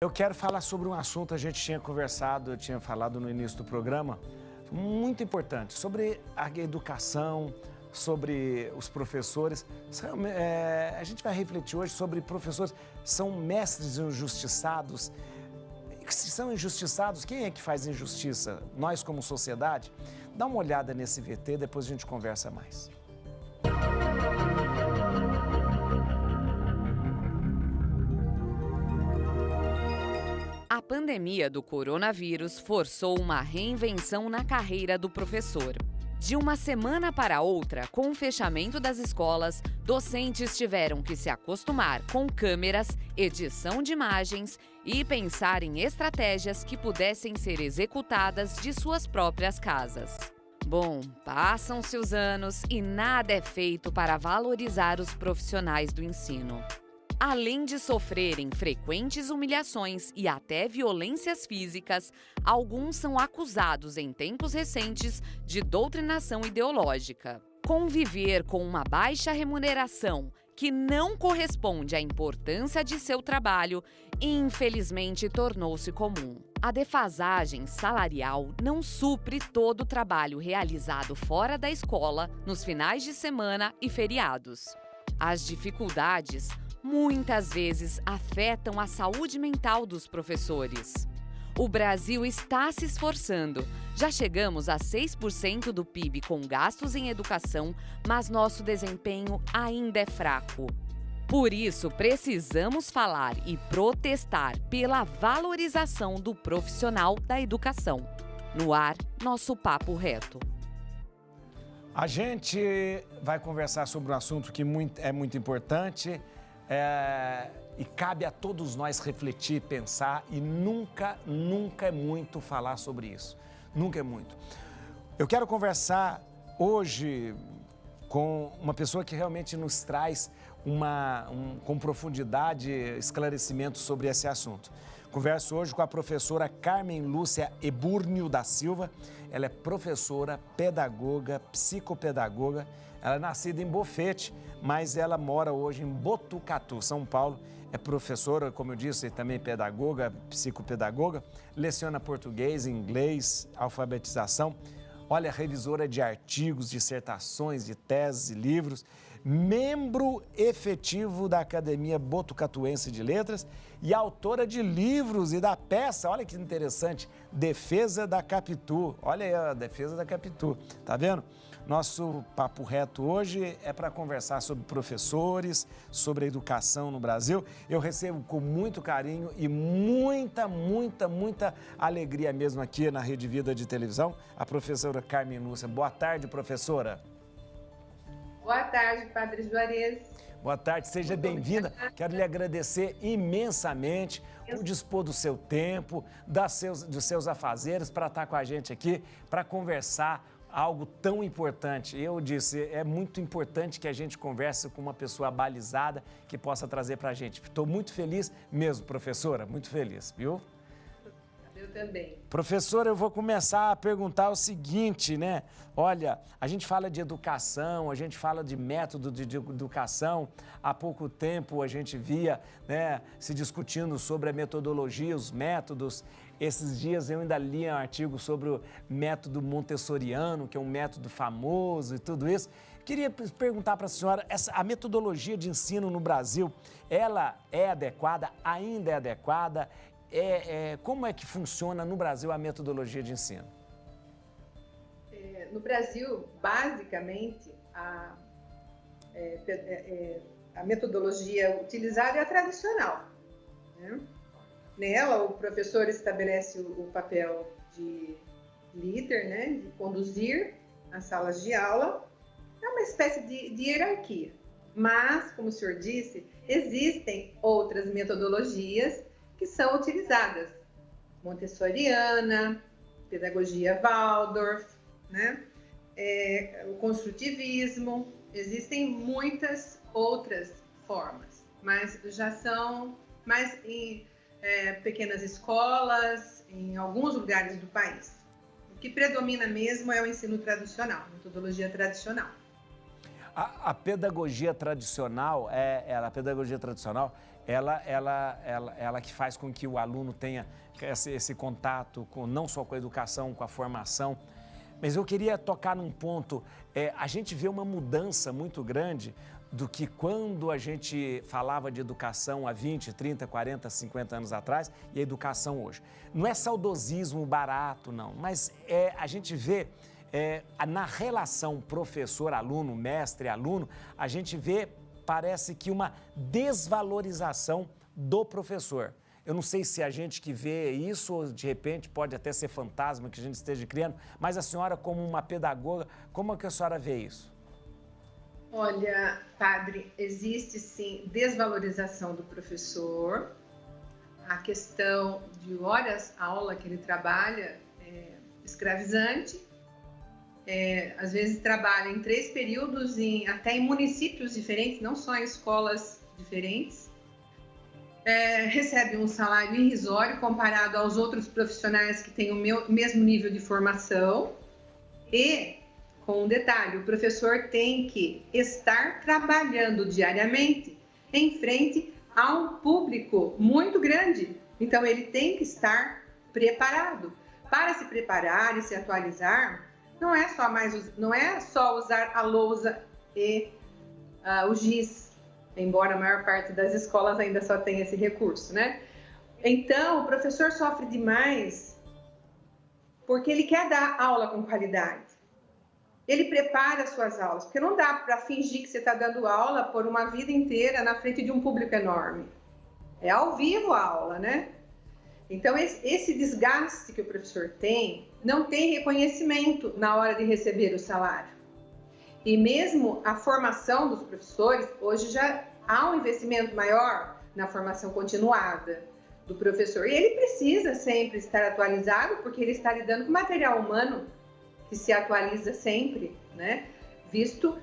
Eu quero falar sobre um assunto, a gente tinha conversado, eu tinha falado no início do programa, muito importante, sobre a educação, sobre os professores. A gente vai refletir hoje sobre professores, são mestres injustiçados. Se são injustiçados, quem é que faz injustiça? Nós como sociedade? Dá uma olhada nesse VT, depois a gente conversa mais. A pandemia do coronavírus forçou uma reinvenção na carreira do professor. De uma semana para outra, com o fechamento das escolas, docentes tiveram que se acostumar com câmeras, edição de imagens e pensar em estratégias que pudessem ser executadas de suas próprias casas. Bom, passam-se os anos e nada é feito para valorizar os profissionais do ensino. Além de sofrerem frequentes humilhações e até violências físicas, alguns são acusados em tempos recentes de doutrinação ideológica. Conviver com uma baixa remuneração que não corresponde à importância de seu trabalho, infelizmente tornou-se comum. A defasagem salarial não supre todo o trabalho realizado fora da escola, nos finais de semana e feriados. As dificuldades muitas vezes afetam a saúde mental dos professores. O Brasil está se esforçando. Já chegamos a 6% do PIB com gastos em educação, mas nosso desempenho ainda é fraco. Por isso, precisamos falar e protestar pela valorização do profissional da educação. No ar, nosso Papo Reto. A gente vai conversar sobre um assunto que é muito importante. E cabe a todos nós refletir, pensar e nunca é muito falar sobre isso. Nunca é muito. Eu quero conversar hoje com uma pessoa que realmente nos traz com profundidade esclarecimento sobre esse assunto. Converso hoje com a professora Carmen Lúcia Ebúrnio da Silva. Ela é professora, pedagoga, psicopedagoga. Ela é nascida em Bofete, mas ela mora hoje em Botucatu, São Paulo. É professora, como eu disse, também pedagoga, psicopedagoga. Leciona português, inglês, alfabetização. Olha, revisora de artigos, dissertações, de teses e livros. Membro efetivo da Academia Botucatuense de Letras e autora de livros e da peça, olha que interessante, Defesa da Capitu. Olha aí a Defesa da Capitu, tá vendo? Nosso Papo Reto hoje é para conversar sobre professores, sobre a educação no Brasil. Eu recebo com muito carinho e muita alegria mesmo aqui na Rede Vida de Televisão, a professora Carmen Lúcia. Boa tarde, professora. Boa tarde, Padre Juarez. Boa tarde, seja bem-vinda. Quero lhe agradecer imensamente por dispor do seu tempo, dos seus afazeres, para estar com a gente aqui, para conversar algo tão importante. Eu disse, é muito importante que a gente converse com uma pessoa balizada que possa trazer para a gente. Estou muito feliz mesmo, professora, muito feliz, viu? Eu também. Professora, eu vou começar a perguntar o seguinte, né? Olha, a gente fala de educação, a gente fala de método de educação. Há pouco tempo a gente via, né, se discutindo sobre a metodologia, os métodos. Esses dias eu ainda li um artigo sobre o método montessoriano, que é um método famoso e tudo isso. Queria perguntar para a senhora, a metodologia de ensino no Brasil, ela é adequada, ainda é adequada? Como é que funciona no Brasil a metodologia de ensino? No Brasil, basicamente, a metodologia utilizada é a tradicional, né? Nela, o professor estabelece o papel de líder, né, de conduzir as salas de aula. É uma espécie de hierarquia. Mas, como o senhor disse, existem outras metodologias que são utilizadas. Montessoriana, pedagogia Waldorf, né? O construtivismo. Existem muitas outras formas, mas já são mais em pequenas escolas, em alguns lugares do país. O que predomina mesmo é o ensino tradicional, metodologia tradicional. A pedagogia tradicional, ela que faz com que o aluno tenha esse contato não só com a educação, com a formação. Mas eu queria tocar num ponto, a gente vê uma mudança muito grande do que quando a gente falava de educação há 20, 30, 40, 50 anos atrás e a educação hoje. Não é saudosismo barato, não, mas a gente vê na relação professor-aluno, mestre-aluno, a gente vê, parece que uma desvalorização do professor. Eu não sei se a gente que vê isso, ou de repente pode até ser fantasma que a gente esteja criando, mas a senhora como uma pedagoga, como é que a senhora vê isso? Olha, padre, existe sim desvalorização do professor, a questão de horas aula que ele trabalha é escravizante, às vezes trabalha em 3 períodos, até em municípios diferentes, não só em escolas diferentes, recebe um salário irrisório comparado aos outros profissionais que têm o mesmo nível de formação e, com um detalhe, o professor tem que estar trabalhando diariamente em frente a um público muito grande. Então, ele tem que estar preparado. Para se preparar e se atualizar, não é só usar a lousa e o giz, embora a maior parte das escolas ainda só tenha esse recurso, né? Então, o professor sofre demais porque ele quer dar aula com qualidade. Ele prepara as suas aulas, porque não dá para fingir que você está dando aula por uma vida inteira na frente de um público enorme. É ao vivo a aula, né? Então, esse desgaste que o professor tem, não tem reconhecimento na hora de receber o salário. E mesmo a formação dos professores, hoje já há um investimento maior na formação continuada do professor. E ele precisa sempre estar atualizado, porque ele está lidando com material humano que se atualiza sempre, né? Visto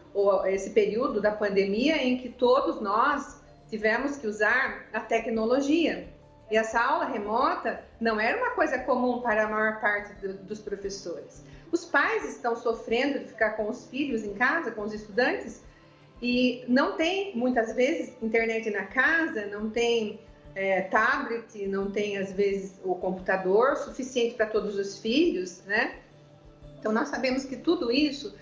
esse período da pandemia em que todos nós tivemos que usar a tecnologia. E essa aula remota não era uma coisa comum para a maior parte dos professores. Os pais estão sofrendo de ficar com os filhos em casa, com os estudantes, e não tem, muitas vezes, internet na casa, não tem tablet, não tem, às vezes, o computador suficiente para todos os filhos, né? Então, nós sabemos que tudo isso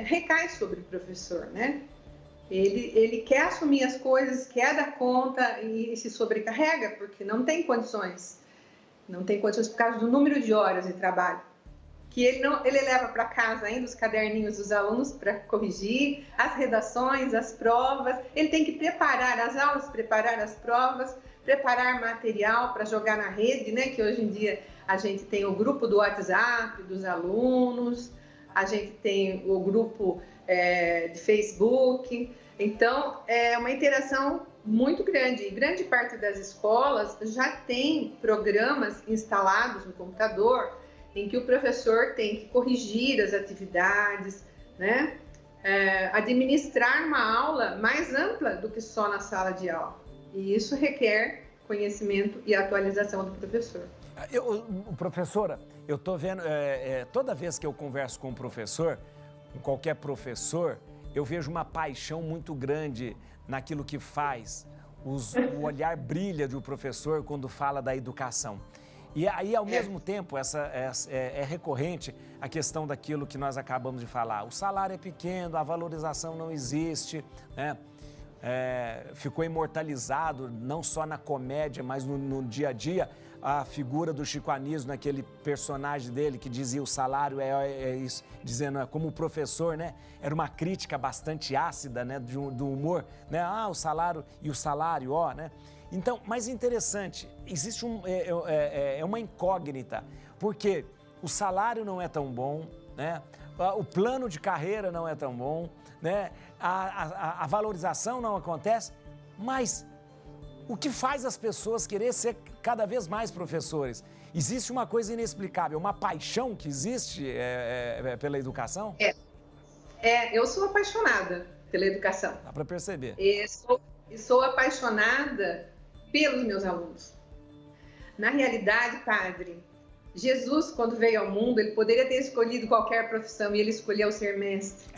recai sobre o professor, né? Ele quer assumir as coisas, quer dar conta e se sobrecarrega, porque não tem condições. Não tem condições por causa do número de horas de trabalho. Que ele leva para casa ainda os caderninhos dos alunos para corrigir, as redações, as provas. Ele tem que preparar as aulas, preparar as provas, preparar material para jogar na rede, né? Que hoje em dia a gente tem o grupo do WhatsApp dos alunos, a gente tem o grupo de Facebook. Então, é uma interação muito grande. E grande parte das escolas já tem programas instalados no computador em que o professor tem que corrigir as atividades, né? Administrar uma aula mais ampla do que só na sala de aula. E isso requer conhecimento e atualização do professor. Professora, eu estou vendo, toda vez que eu converso com um professor, com qualquer professor, eu vejo uma paixão muito grande naquilo que faz. O olhar brilha do professor quando fala da educação. E aí, ao mesmo tempo, é recorrente a questão daquilo que nós acabamos de falar. O salário é pequeno, a valorização não existe, né? Ficou imortalizado, não só na comédia, mas no dia a dia, a figura do Chico Anísio, naquele personagem dele que dizia o salário é isso, dizendo como professor, né? Era uma crítica bastante ácida, né? Do humor, né? O salário e o salário, né? Então, mais interessante, existe uma incógnita, porque o salário não é tão bom, né? O plano de carreira não é tão bom, né? A valorização não acontece, mas o que faz as pessoas querer ser cada vez mais professores? Existe uma coisa inexplicável, uma paixão que existe pela educação? Eu sou apaixonada pela educação. Dá para perceber. Sou apaixonada pelos meus alunos. Na realidade, padre, Jesus, quando veio ao mundo, ele poderia ter escolhido qualquer profissão e ele escolheu ser mestre.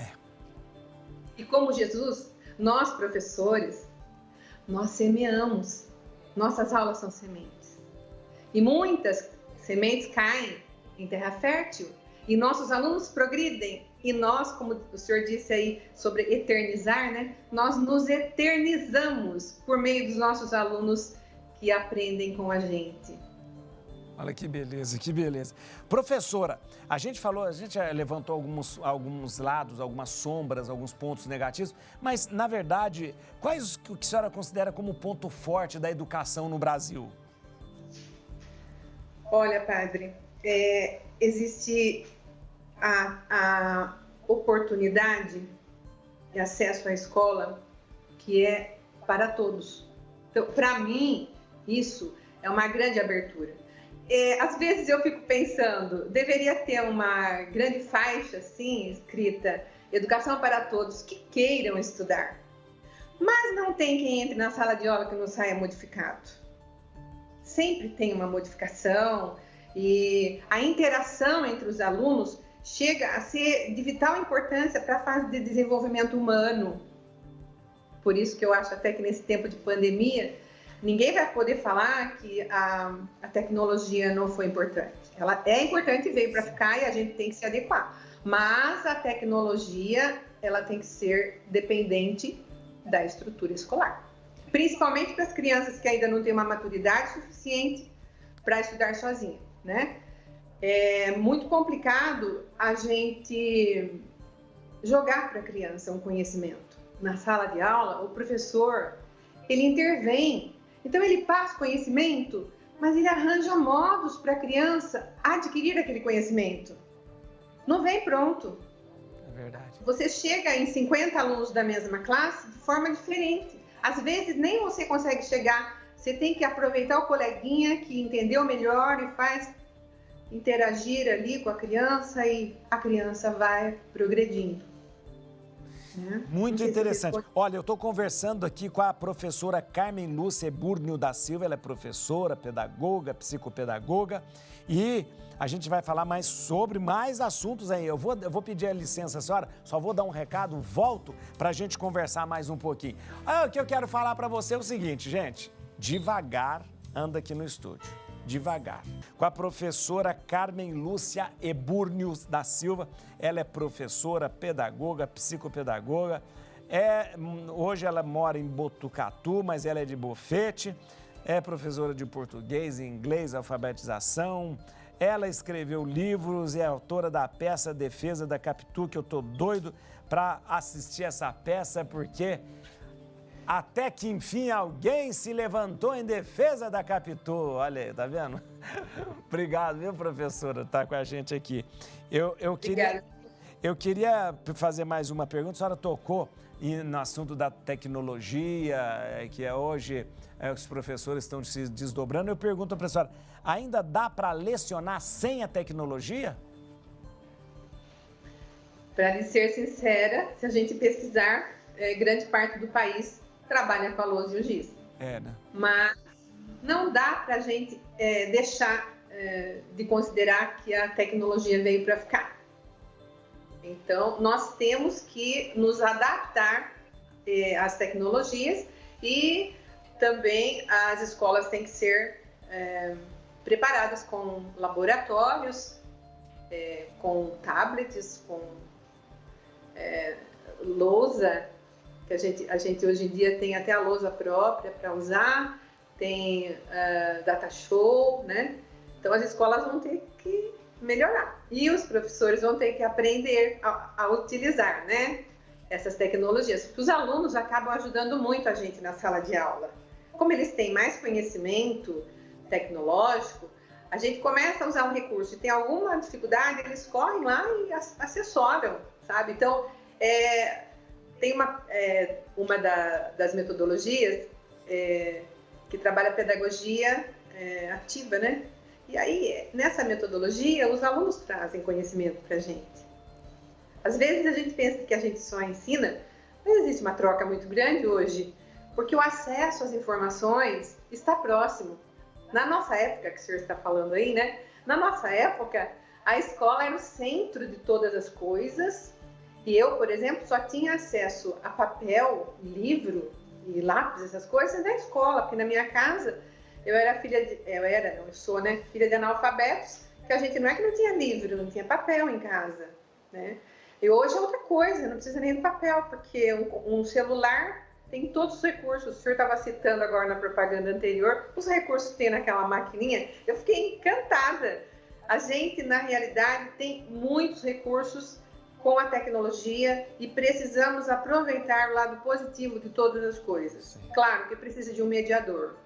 como Jesus, nós professores, nós semeamos. Nossas aulas são sementes. E muitas sementes caem em terra fértil e nossos alunos progridem. E nós, como o senhor disse aí sobre eternizar, né? Nós nos eternizamos por meio dos nossos alunos que aprendem com a gente. Olha que beleza, que beleza. Professora, a gente levantou alguns lados, algumas sombras, alguns pontos negativos, mas, na verdade, quais o que a senhora considera como ponto forte da educação no Brasil? Olha, padre, existe a oportunidade de acesso à escola que é para todos. Então, para mim, isso é uma grande abertura. Às vezes eu fico pensando, deveria ter uma grande faixa assim, escrita, educação para todos que queiram estudar. Mas não tem quem entre na sala de aula que não saia modificado. Sempre tem uma modificação e a interação entre os alunos chega a ser de vital importância para a fase de desenvolvimento humano. Por isso que eu acho até que nesse tempo de pandemia, ninguém vai poder falar que a tecnologia não foi importante. Ela é importante, veio para ficar e a gente tem que se adequar. Mas a tecnologia, ela tem que ser dependente da estrutura escolar. Principalmente para as crianças que ainda não têm uma maturidade suficiente para estudar sozinha, né? É muito complicado a gente jogar para a criança um conhecimento. Na sala de aula, o professor, ele intervém. Então, ele passa conhecimento, mas ele arranja modos para a criança adquirir aquele conhecimento. Não vem pronto. É verdade. Você chega em 50 alunos da mesma classe de forma diferente. Às vezes, nem você consegue chegar. Você tem que aproveitar o coleguinha que entendeu melhor e faz interagir ali com a criança e a criança vai progredindo. Muito interessante. Olha, eu estou conversando aqui com a professora Carmen Lúcia Ebúrnio da Silva, ela é professora, pedagoga, psicopedagoga, e a gente vai falar mais sobre mais assuntos aí. Eu vou pedir a licença, senhora, só vou dar um recado, volto para a gente conversar mais um pouquinho. O que eu quero falar para você é o seguinte, gente, devagar anda aqui no estúdio. Devagar. Com a professora Carmen Lúcia Ebúrnio da Silva. Ela é professora, pedagoga, psicopedagoga. Hoje ela mora em Botucatu, mas ela é de Bofete. É professora de português e inglês, alfabetização. Ela escreveu livros e é autora da peça Defesa da Capitu, que eu tô doido para assistir essa peça, porque até que, enfim, alguém se levantou em defesa da Capitu. Olha aí, tá vendo? Obrigado, viu, professora, tá com a gente aqui. Eu queria fazer mais uma pergunta. A senhora tocou no assunto da tecnologia, que hoje os professores estão se desdobrando. Eu pergunto para a senhora, ainda dá para lecionar sem a tecnologia? Para lhe ser sincera, se a gente pesquisar, grande parte do país trabalha com a lousa e o giz. Né? Mas não dá para a gente deixar de considerar que a tecnologia veio para ficar. Então, nós temos que nos adaptar às tecnologias e também as escolas têm que ser preparadas com laboratórios, com tablets, com lousa, que a gente hoje em dia tem até a lousa própria para usar, tem data show, né? Então as escolas vão ter que melhorar e os professores vão ter que aprender a utilizar, né, essas tecnologias, porque os alunos acabam ajudando muito a gente na sala de aula. Como eles têm mais conhecimento tecnológico, a gente começa a usar um recurso e tem alguma dificuldade, eles correm lá e assessoram, sabe? Então, tem uma das metodologias que trabalha a pedagogia ativa, né? E aí, nessa metodologia, os alunos trazem conhecimento para a gente. Às vezes a gente pensa que a gente só ensina, mas existe uma troca muito grande hoje, porque o acesso às informações está próximo. Na nossa época, que o senhor está falando aí, né? Na nossa época, a escola era o centro de todas as coisas E eu, por exemplo, só tinha acesso a papel, livro e lápis, essas coisas, da escola, porque na minha casa eu sou, né, filha de analfabetos, que a gente não é que não tinha livro, não tinha papel em casa, né? E hoje é outra coisa, não precisa nem do papel, porque um celular tem todos os recursos. O senhor estava citando agora na propaganda anterior, os recursos que tem naquela maquininha, eu fiquei encantada. A gente, na realidade, tem muitos recursos com a tecnologia e precisamos aproveitar o lado positivo de todas as coisas. Sim. Claro que precisa de um mediador.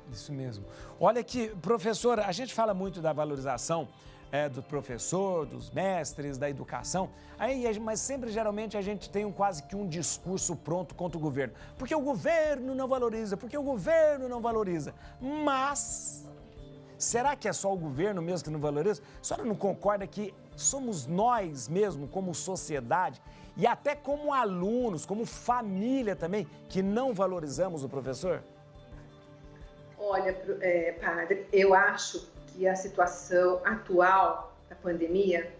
Isso mesmo. Olha aqui, professora, a gente fala muito da valorização do professor, dos mestres, da educação, mas sempre, geralmente, a gente tem quase que um discurso pronto contra o governo. Porque o governo não valoriza, porque o governo não valoriza. Mas, será que é só o governo mesmo que não valoriza? A senhora não concorda que somos nós mesmo, como sociedade, e até como alunos, como família também, que não valorizamos o professor? Olha, padre, eu acho que a situação atual da pandemia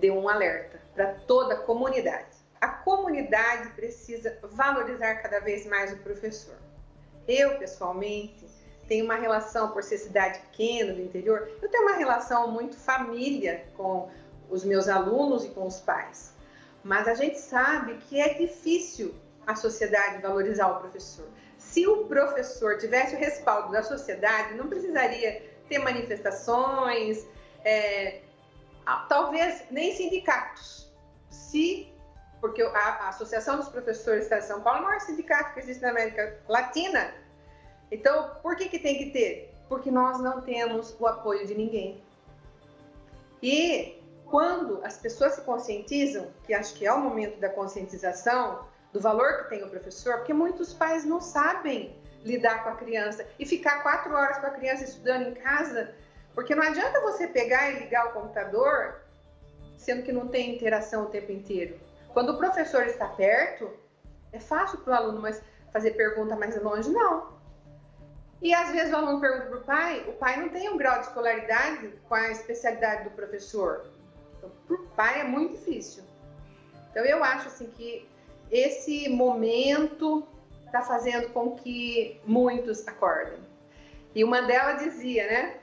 deu um alerta para toda a comunidade. A comunidade precisa valorizar cada vez mais o professor. Eu, pessoalmente, tenho uma relação, por ser cidade pequena, do interior, eu tenho uma relação muito família com os meus alunos e com os pais. Mas a gente sabe que é difícil a sociedade valorizar o professor. Se o professor tivesse o respaldo da sociedade, não precisaria ter manifestações, talvez nem sindicatos. Porque a Associação dos Professores do Estado de São Paulo é o maior sindicato que existe na América Latina. Então, por que tem que ter? Porque nós não temos o apoio de ninguém. E quando as pessoas se conscientizam, que acho que é o momento da conscientização, do valor que tem o professor, porque muitos pais não sabem lidar com a criança e ficar 4 horas com a criança estudando em casa, porque não adianta você pegar e ligar o computador, sendo que não tem interação o tempo inteiro. Quando o professor está perto, é fácil para o aluno fazer pergunta mais longe, não. E às vezes o aluno pergunta para o pai não tem um grau de escolaridade com a especialidade do professor. Então, para o pai é muito difícil. Então eu acho assim que esse momento está fazendo com que muitos acordem. E o Mandela dizia, né?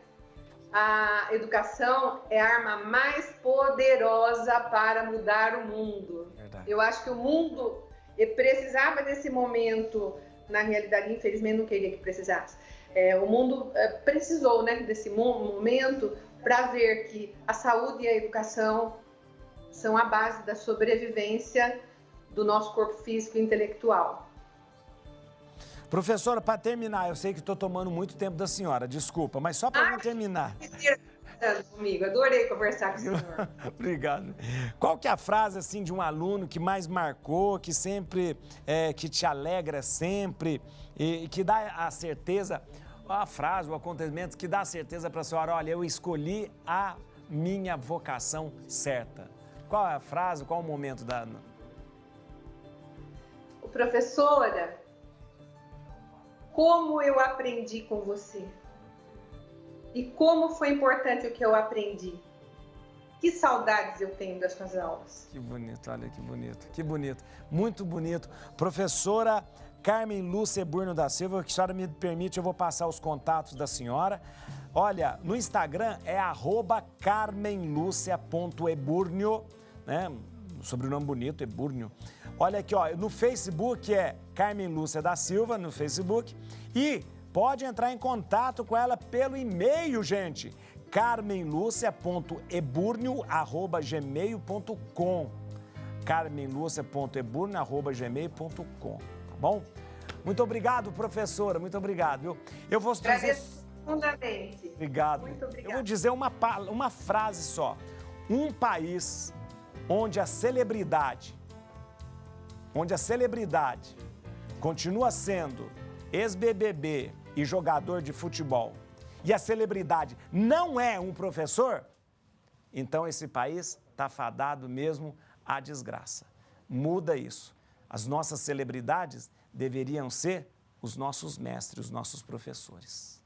A educação é a arma mais poderosa para mudar o mundo. Verdade. Eu acho que o mundo precisava desse momento, na realidade, infelizmente não queria que precisasse. O mundo precisou, né, desse momento para ver que a saúde e a educação são a base da sobrevivência do nosso corpo físico e intelectual. Professora, para terminar, eu sei que estou tomando muito tempo da senhora, desculpa, mas só para terminar. Comigo, adorei conversar com o senhor. Obrigado. Qual que é a frase assim de um aluno que mais marcou, que sempre, que te alegra sempre e que dá a certeza, a frase, o acontecimento que dá a certeza para a senhora, olha, eu escolhi a minha vocação certa. Qual é a frase, qual é o momento da... Professora, como eu aprendi com você? E como foi importante o que eu aprendi? Que saudades eu tenho das suas aulas. Que bonito, olha que bonito, que bonito. Muito bonito. Professora Carmen Lúcia Eburnio da Silva, que a senhora me permite, eu vou passar os contatos da senhora. Olha, no Instagram é @carmenlucia.eburnio, né? Sobrenome bonito, Eburnio. Olha aqui, ó, no Facebook é Carmen Lúcia da Silva, no Facebook. E pode entrar em contato com ela pelo e-mail, gente. carmenlucia.eburnio@gmail.com carmenlucia.eburnio@gmail.com, tá bom? Muito obrigado, professora, muito obrigado, viu? Eu vou dizer... Agradeço profundamente. Obrigado. Muito obrigada. Eu vou dizer uma frase só. Um país onde a celebridade continua sendo ex-BBB e jogador de futebol, e a celebridade não é um professor, então esse país está fadado mesmo à desgraça. Muda isso. As nossas celebridades deveriam ser os nossos mestres, os nossos professores.